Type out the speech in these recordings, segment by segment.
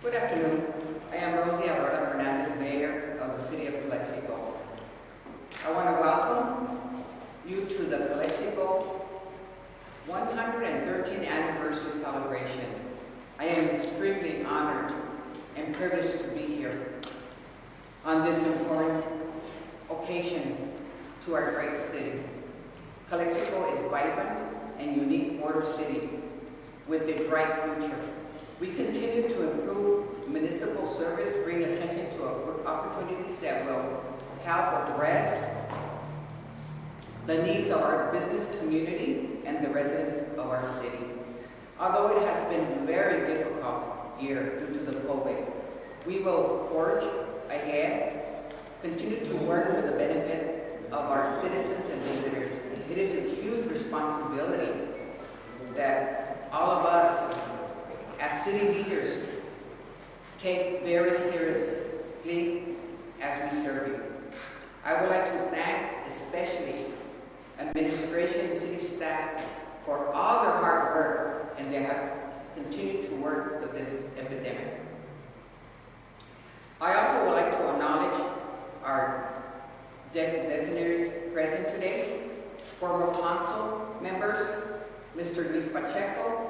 Good afternoon. I am Rosie Aurora Fernandez, Mayor of the City of Calexico. I want to welcome you to the Calexico 113th Anniversary Celebration. I am extremely honored and privileged to be here on this important occasion to our great city. Calexico is a vibrant and unique border city with a bright future. We continue to improve municipal service, bring attention to opportunities that will help address the needs of our business community and the residents of our city. Although it has been a very difficult year due to the COVID, we will forge ahead, continue to work for the benefit of our citizens and visitors. It is a huge responsibility that all of us as city leaders take very seriously as we serve you. I would like to thank especially administration, city staff for all their hard work, and they have continued to work with this epidemic. I also would like to acknowledge our dignitaries present today, former council members, Mr. Luis Pacheco,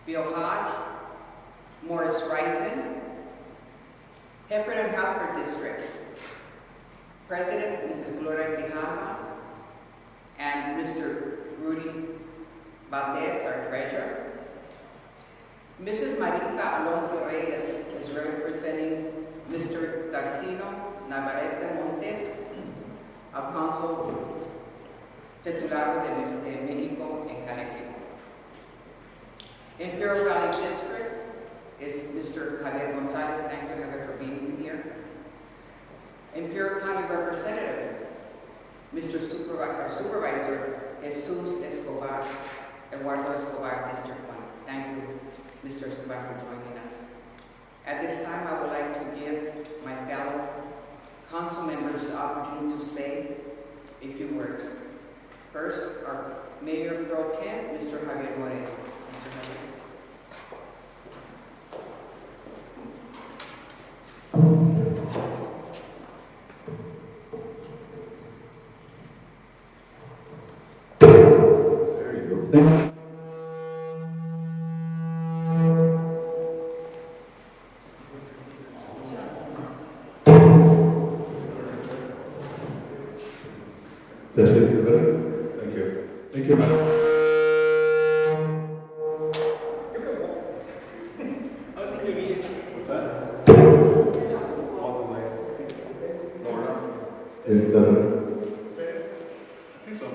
Bill Hodge, Morris Risen, Heffernan Healthcare District, President Mrs. Gloria Grijalva, and Mr. Rudy Valdez, our treasurer. Mrs. Maritza Alonso Reyes is representing Mr. Darcino Navarrete Montes, our Consul Titular de México en Calexico. Imperial Valley District is Mr. Javier Gonzalez. Thank you, Javier, for being here. Imperial County Representative, Mr. Supervisor Jesus Escobar, Eduardo Escobar, District 1. Thank you, Mr. Escobar, for joining us. At this time, I would like to give my fellow council members the opportunity to say a few words. First, our Mayor Pro Tem, Mr. Javier Moreno. Mr. Javier. There you go. Thank you. That's it, you better? Thank you. Thank you, madam. What's that? All the way. Lower down. Is it better? I think so.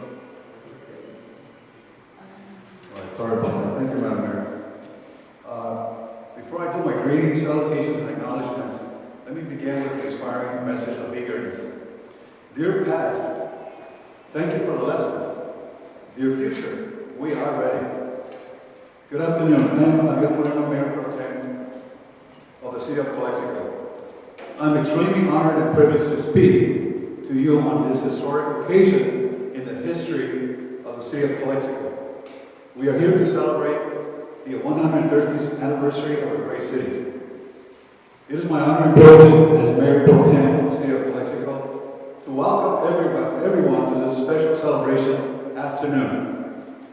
All right, sorry about that. Thank you, Madam Mayor. Before I do my greetings, salutations, and acknowledgements, let me begin with an inspiring message of eagerness. Dear past, thank you for the lessons. Dear future, we are ready. Good afternoon. I am Javier Moreno, Mayor Pro Tem of the City of Calexico. I'm extremely honored and privileged to speak to you on this historic occasion in the history of the City of Calexico. We are here to celebrate the 130th anniversary of our great city. It is my honor and privilege as Mayor Pro Tem of the City of Calexico to welcome everyone to this special celebration afternoon.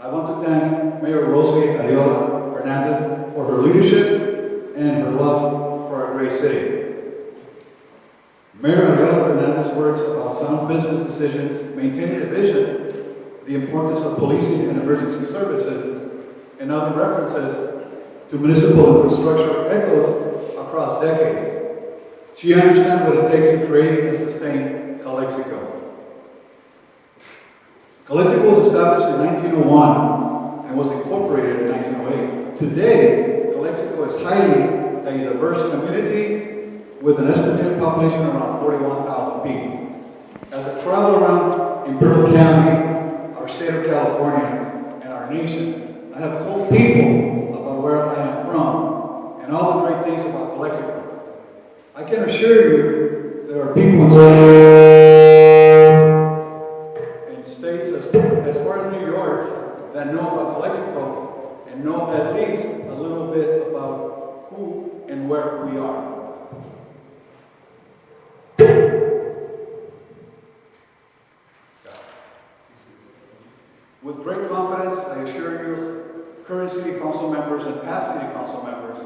I want to thank Mayor Rosie Aurora Fernandez for her leadership and her love for our great city. Mayor Aurora Fernandez's words about sound business decisions, maintaining a vision, the importance of policing and emergency services, and other references to municipal infrastructure echoes across decades. She understands what it takes to create and sustain Calexico. Calexico was established in 1901 and was incorporated in 1908. Today, Calexico is highly a diverse community with an estimated population around 41,000 people. As I travel around Imperial County, our state of California, and our nation, I have told people about where I am from and all the great things about Calexico. I can assure you there are people in states as far as New York that know about Calexico and know at least a little bit about who and where we are. With great confidence, I assure you, current City Council members and past City Council members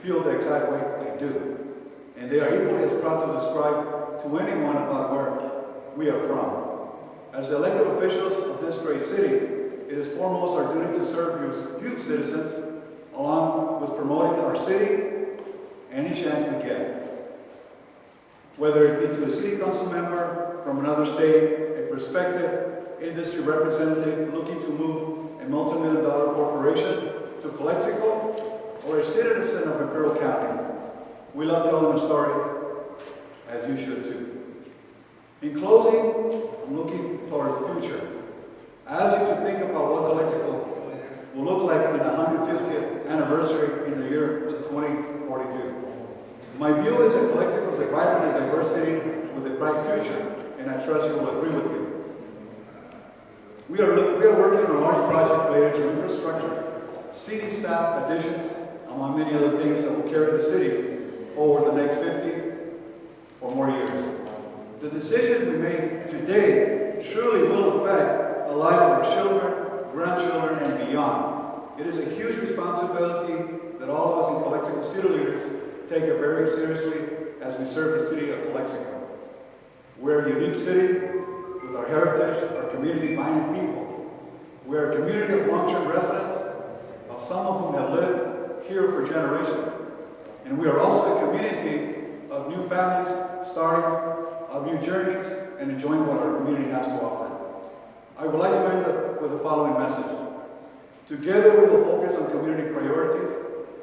feel the exact way I do. And they are equally as proud to describe to anyone about where we are from. As the elected officials of this great city, it is foremost our duty to serve you citizens, along with promoting our city any chance we get. Whether it be to a City Council member from another state, a prospective industry representative looking to move a multi-million-dollar corporation to Calexico, or a citizen of Imperial County. We love telling a story, as you should too. In closing, I'm looking toward the future. I ask you to think about what Calexico will look like in the 150th anniversary in the year 2042. My view is that Calexico is a vibrant and diverse city with a bright future, and I trust you will agree with me. We are working on a large project related to infrastructure, city staff additions, among many other things that will carry the city over the next 50 or more years. The decision we make today surely will affect the life of our children, grandchildren, and beyond. It is a huge responsibility that all of us in Calexico city leaders take it very seriously as we serve the city of Calexico. We're a unique city with our heritage, our community-minded people. We're a community of long-term residents, of some of whom have lived here for generations. And we are also a community of new families starting of new journeys and enjoying what our community has to offer. I would like to end with the following message. Together we will focus on community priorities,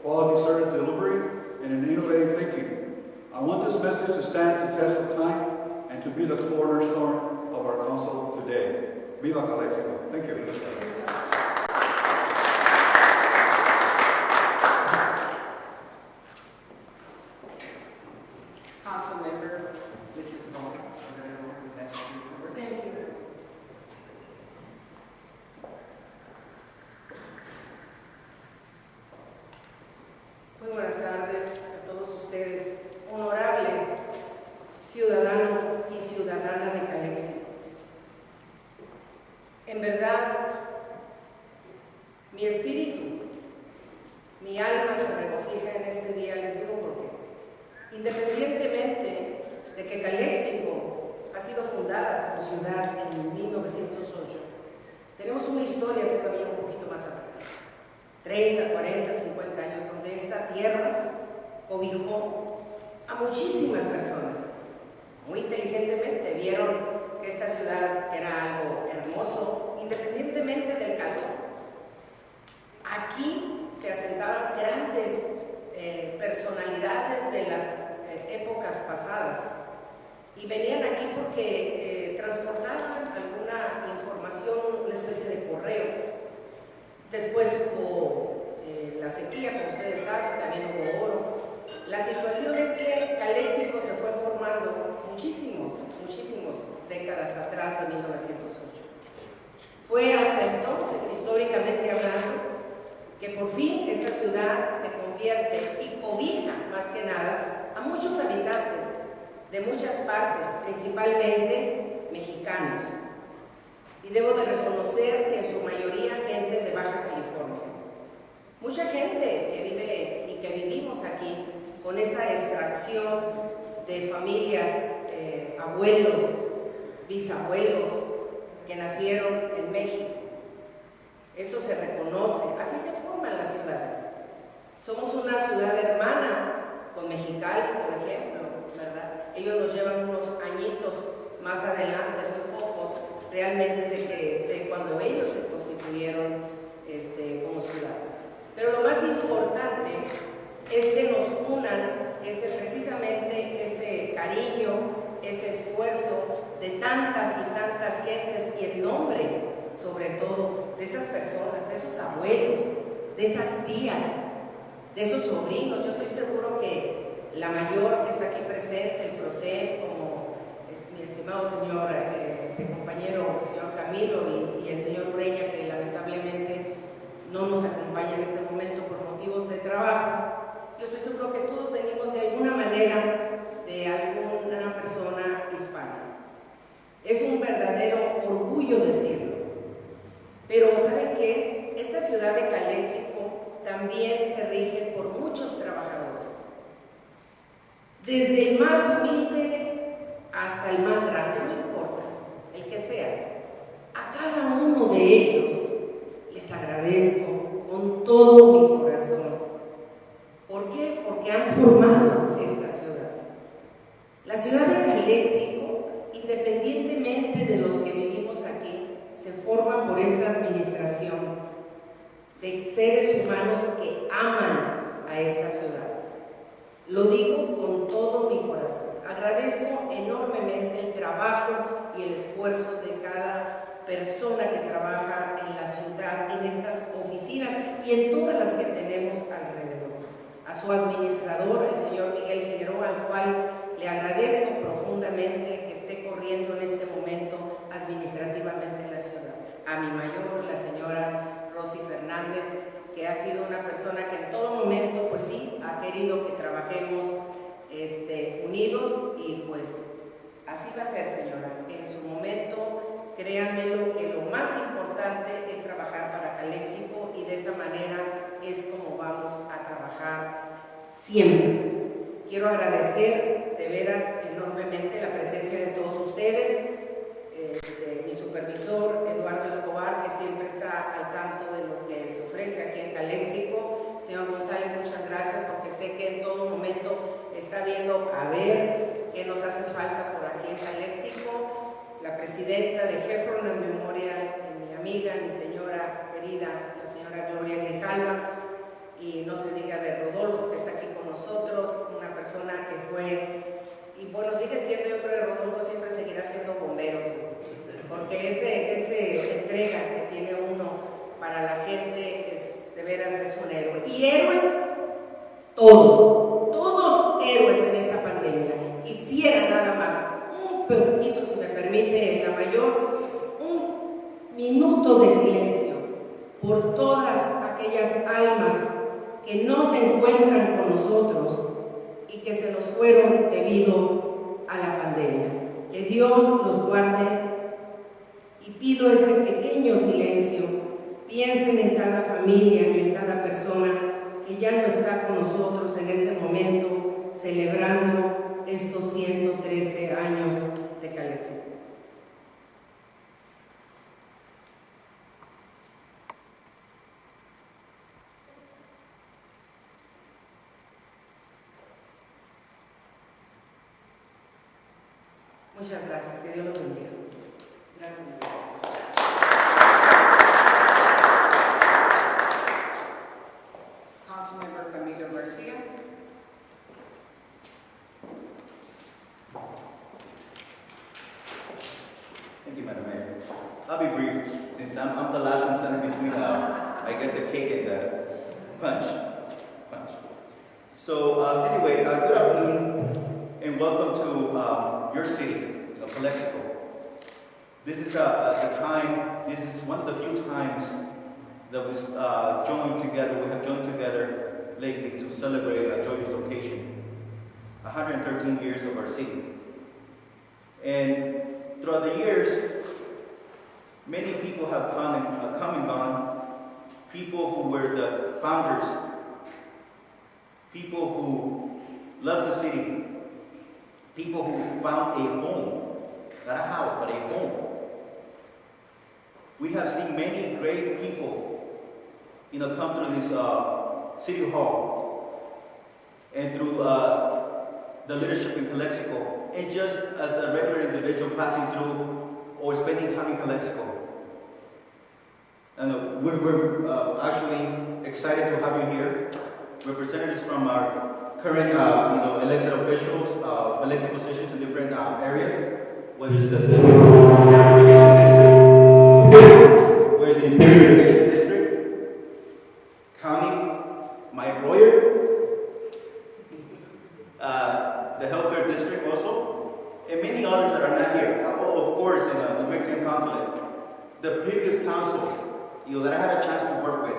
quality service delivery, and an innovative thinking. I want this message to stand the test of time and to be the cornerstone of our council today. Viva Calexico. Thank you. Council member, Mrs. Moore. Thank you. Muy buenas tardes a todos ustedes, honorable ciudadano y ciudadana de Calexico. En verdad, mi espíritu, mi alma se regocija en este día, les digo por qué. Independientemente de que Calexico ha sido fundada como ciudad en 1908, tenemos una historia todavía un poquito más atrás. 30, 40, 50 años, donde esta tierra cobijó a muchísimas personas. Muy inteligentemente vieron que esta ciudad era algo hermoso, independientemente del calor. Aquí se asentaban grandes personalidades de las épocas pasadas y venían aquí porque transportaban alguna información, una especie de correo. Después hubo la sequía, como ustedes saben, también hubo oro. La situación es que Calexico se fue formando muchísimas décadas atrás de 1908. Fue hasta entonces, históricamente hablando, que por fin esta ciudad se convierte y cobija, más que nada, a muchos habitantes de muchas partes, principalmente mexicanos. Y debo de reconocer que en su mayoría gente de Baja California. Mucha gente que vive y que vivimos aquí con esa extracción de familias, abuelos, bisabuelos que nacieron en México. Eso se reconoce, así se forman las ciudades. Somos una ciudad hermana con Mexicali, por ejemplo, ¿verdad? Ellos nos llevan unos añitos más adelante, muy pocos, realmente de cuando ellos se constituyeron como ciudad. Pero lo más importante es que nos unan precisamente ese cariño, ese esfuerzo de tantas y tantas gentes y en nombre, sobre todo, de esas personas, de esos abuelos, de esas tías, de esos sobrinos. Yo estoy seguro que la mayor que está aquí presente, el PROTEM, como mi estimado señor compañero, el señor Camilo y el señor Ureña, que lamentablemente no nos acompaña en este momento por motivos de trabajo, yo estoy seguro que todos venimos de alguna manera de alguna persona hispana. Es un verdadero orgullo decirlo. Pero ¿saben qué? Esta ciudad de Calexico también se rige por muchos trabajadores. Desde el más humilde hasta el más grande, no importa, el que sea. A cada uno de ellos les agradezco con todo mi corazón. ¿Por qué? Porque han formado esta ciudad. La ciudad de Calexico, independientemente de los que vivimos aquí, se forma por esta administración de seres humanos que aman a esta ciudad. Lo digo con todo mi corazón. Agradezco enormemente el trabajo y el esfuerzo de cada persona que trabaja en la ciudad, en estas oficinas y en todas las que tenemos alrededor. A su administrador, el señor Miguel Figueroa, al cual le agradezco profundamente que esté corriendo en este momento administrativamente en la ciudad. A mi mayor, la señora Rosy Fernández, que ha sido una persona que en todo momento, pues sí, ha querido que trabajemos unidos y pues así va a ser, señora. En su momento, créanmelo que lo más importante es trabajar para Calexico y de esa manera es como vamos a trabajar siempre. Quiero agradecer de veras enormemente la presencia de todos ustedes, mi supervisor Eduardo Escobar, que siempre está al tanto de lo que se ofrece aquí en Calexico. Señor González, muchas gracias, porque sé que en todo momento está viendo a ver qué nos hace falta por aquí en Calexico. La presidenta de Jefron, en memoria de mi amiga, mi señora querida, la señora Gloria Grijalva, y no se diga de Rodolfo, que está aquí con nosotros, una persona que fue, y bueno, sigue siendo, yo creo que Rodolfo siempre seguirá siendo bombero, porque esa entrega que tiene uno para la gente es, de veras es un héroe. Y héroes, todos héroes en esta pandemia. Quisiera nada más, un poquito, si me permite la mayor, un minuto de silencio por todas aquellas almas que no se encuentran con nosotros y que se nos fueron debido a la pandemia. Que Dios los guarde y pido ese pequeño silencio. Piensen en cada familia y en cada persona que ya no está con nosotros en este momento celebrando estos 113 años de Calexico. Muchas gracias, que Dios los bendiga. Gracias. Councilmember Camilo Garcia. Thank you, Madam Mayor. I'll be brief, since I'm the last one standing between, I guess, the cake and the punch. So, anyway, good afternoon, and welcome to your city, Calexico. This is this is one of the few times that we have joined together lately to celebrate a joyous occasion, 113 years of our city. And throughout the years, many people have come and gone, people who were the founders, people who loved the city, people who found a home, not a house, but a home. We have seen many great people, come through this city hall and through the leadership in Calexico, and just as a regular individual passing through or spending time in Calexico. And we're actually excited to have you here, representatives from our current, elected officials, elected positions in different areas, whether it's the Interior Irrigation District, county, my employer, the healthcare district also, and many others that are not here. Of course, in the Mexican consulate, the previous council, that I had a chance to work with.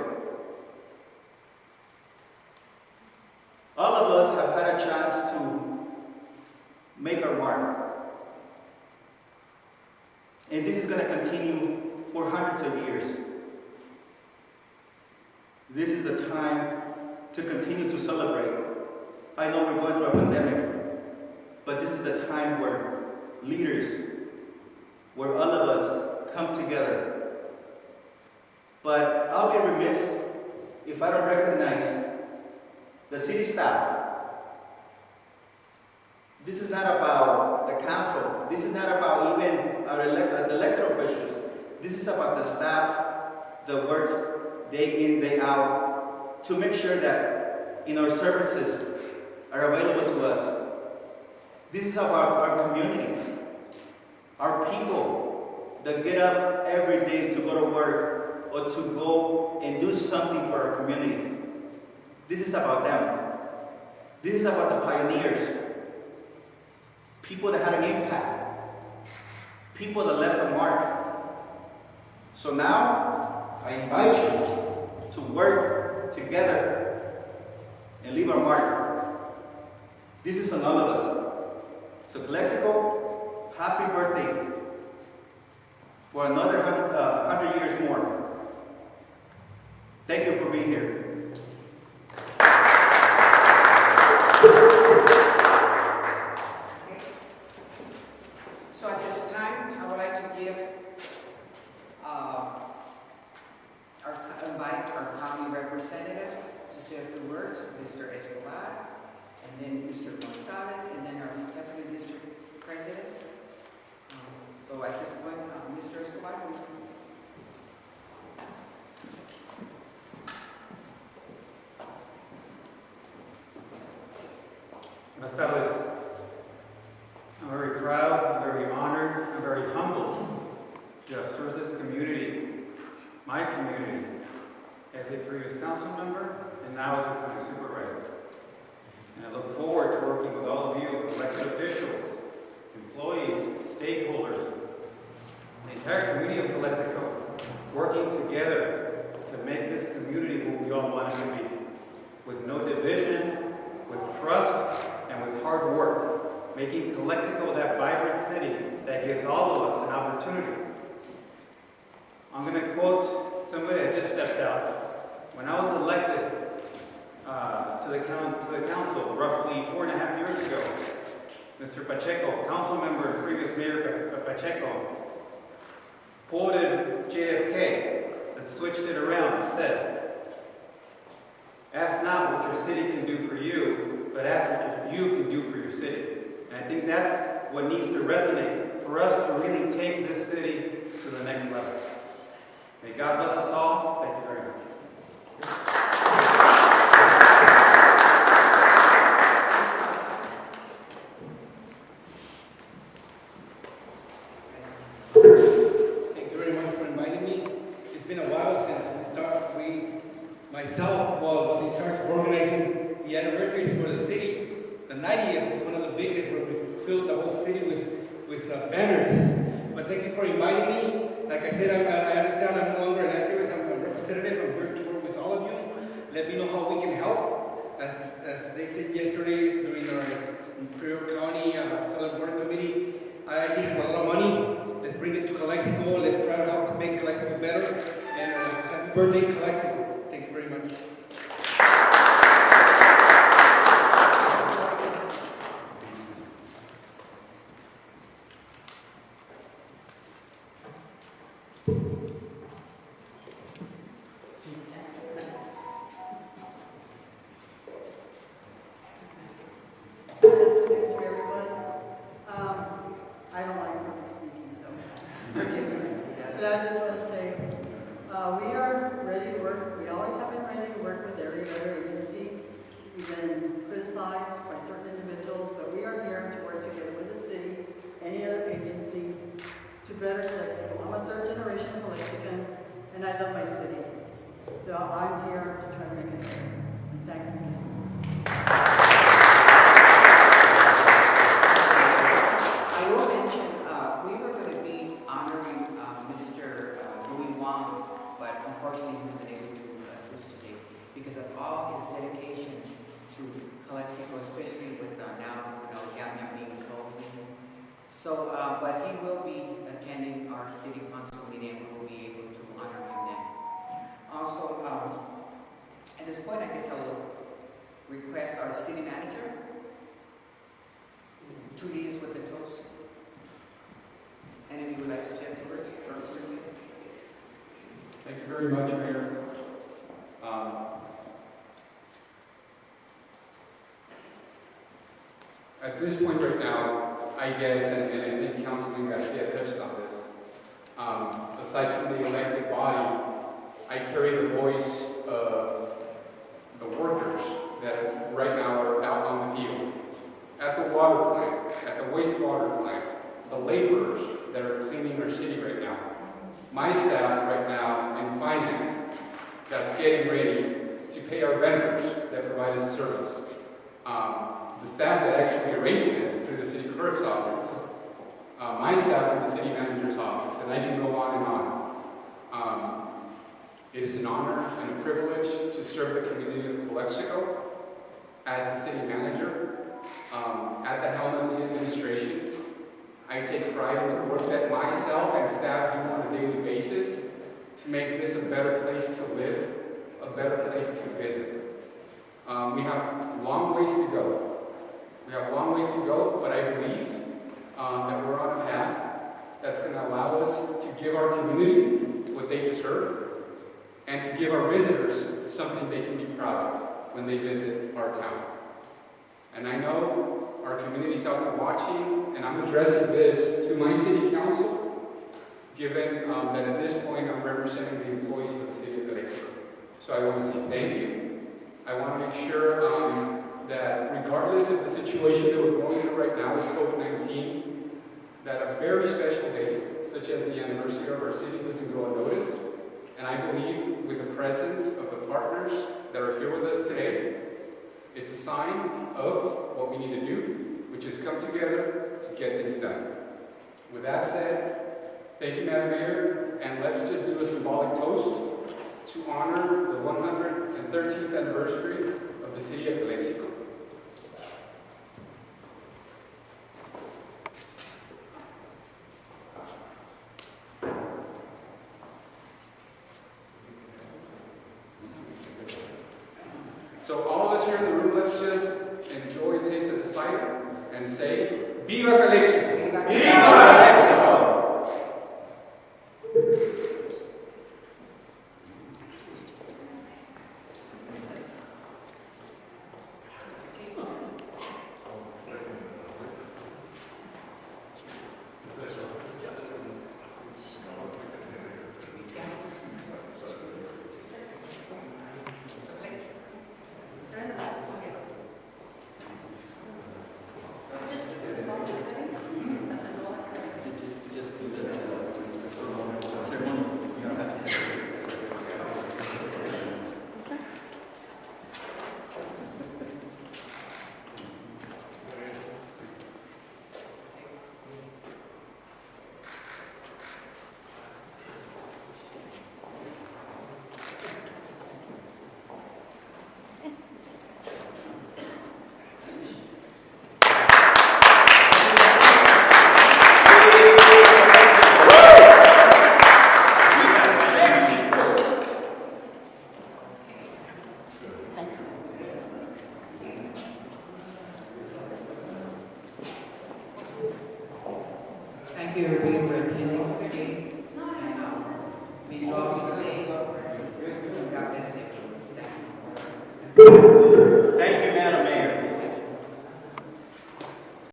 mark. And this is going to continue for hundreds of years. This is the time to continue to celebrate. I know we're going through a pandemic, but this is the time where leaders, where all of us come together. But I'll be remiss if I don't recognize the city staff. This is not about the council. This is not about even our elected officials. This is about the staff that works day in, day out to make sure that our services are available to us. This is about our community, our people that get up every day to go to work or to go and do something for our community. This is about them. This is about the pioneers. People that had an impact. People that left a mark. So now, I invite you to work together and leave a mark. This is on all of us. So Calexico, happy birthday for another 100 years more. Thank you for being here. So at this time, I would like to give, invite our county representatives to say a few words, Mr. Escobar, and then Mr. Gonzalez, and then our deputy district president. So at this point, Mr. Escobar. Buenas tardes. I'm very proud, I'm very honored, I'm very humbled to have served this community, my community, as a previous council member and now as a county supervisor. And I look forward to working with all of you, elected officials, employees, stakeholders, the entire community of Calexico, working together to make this community what we all want it to be, with no division, with trust, and with hard work, making Calexico that vibrant city that gives all of us an opportunity. I'm going to quote somebody that just stepped out. When I was elected to the council roughly 4.5 years ago, Mr. Pacheco, council member and previous mayor Pacheco, quoted JFK, but switched it around and said, "Ask not what your city can do for you, but ask what you can do for your city." And I think that's what needs to resonate for us to really take this city to the next level. May God bless us all. Thank you very much. Thank you very much for inviting me. It's been a while since myself was in charge of organizing the anniversaries for the city. The 90th was one of the biggest, where we filled the whole city with banners. But thank you for inviting me. Like I said, I understand I'm no longer an activist, I'm a representative. I'm here to work with all of you. Let me know how we can help. As they said yesterday during our Imperial County Solid Water Committee, IID has a lot of money. Let's bring it to Calexico. Let's try to help make Calexico better. And happy birthday, Calexico. Thank you very much. I don't like public speaking, so forgive me. But I just want to say, we are ready to work. We always have been ready to work with every other agency. We've been criticized by certain individuals, but we are here to work together with the city, any other agency, to better Calexico. I'm a third-generation Calexican, and I love my city. So I'm here to try to make it better. Thanks. I will mention, we were going to be honoring Mr. Louis Wong, but unfortunately he wasn't able to assist today because of all his dedication to Calexico, especially with now, Yam Yam being closed. So, but he will be attending our city council meeting, and we'll be able to honor him then. Also, at this point, I guess I will request our city manager to lead us with the toast. Any of you would like to say a few words? Thank you very much, Mayor. At this point right now, I guess, and I think Councilman Garcia touched on this, aside from the elected body, I carry the voice of the workers that right now are out on the field, at the water plant, at the wastewater plant, the laborers that are cleaning our city right now, my staff right now in finance that's getting ready to pay our vendors that provide us service, the staff that actually arranged this through the city clerk's office, my staff in the city manager's office, and I can go on and on. It is an honor and a privilege to serve the community of Calexico as the city manager. At the helm of the administration, I take pride in the work that myself and staff do on a daily basis to make this a better place to live, a better place to visit. We have long ways to go. We have long ways to go, but I believe that we're on a path that's going to allow us to give our community what they deserve and to give our visitors something they can be proud of when they visit our town. And I know our community's out there watching, and I'm addressing this to my city council, given that at this point I'm representing the employees of the city of Calexico. So I want to say thank you. I want to make sure that regardless of the situation that we're going through right now with COVID-19, that a very special day, such as the anniversary of our city, doesn't go unnoticed. And I believe with the presence of the partners that are here with us today, it's a sign of what we need to do, which is come together to get things done. With that said, thank you, Madam Mayor, and let's just do a symbolic toast to honor the 113th anniversary of the city of Calexico. So all of us here in the room, let's just enjoy a taste of the cider and say, Viva Calexico! Viva Calexico! Thank you, everybody, for attending today. And may you all be safe. God bless you.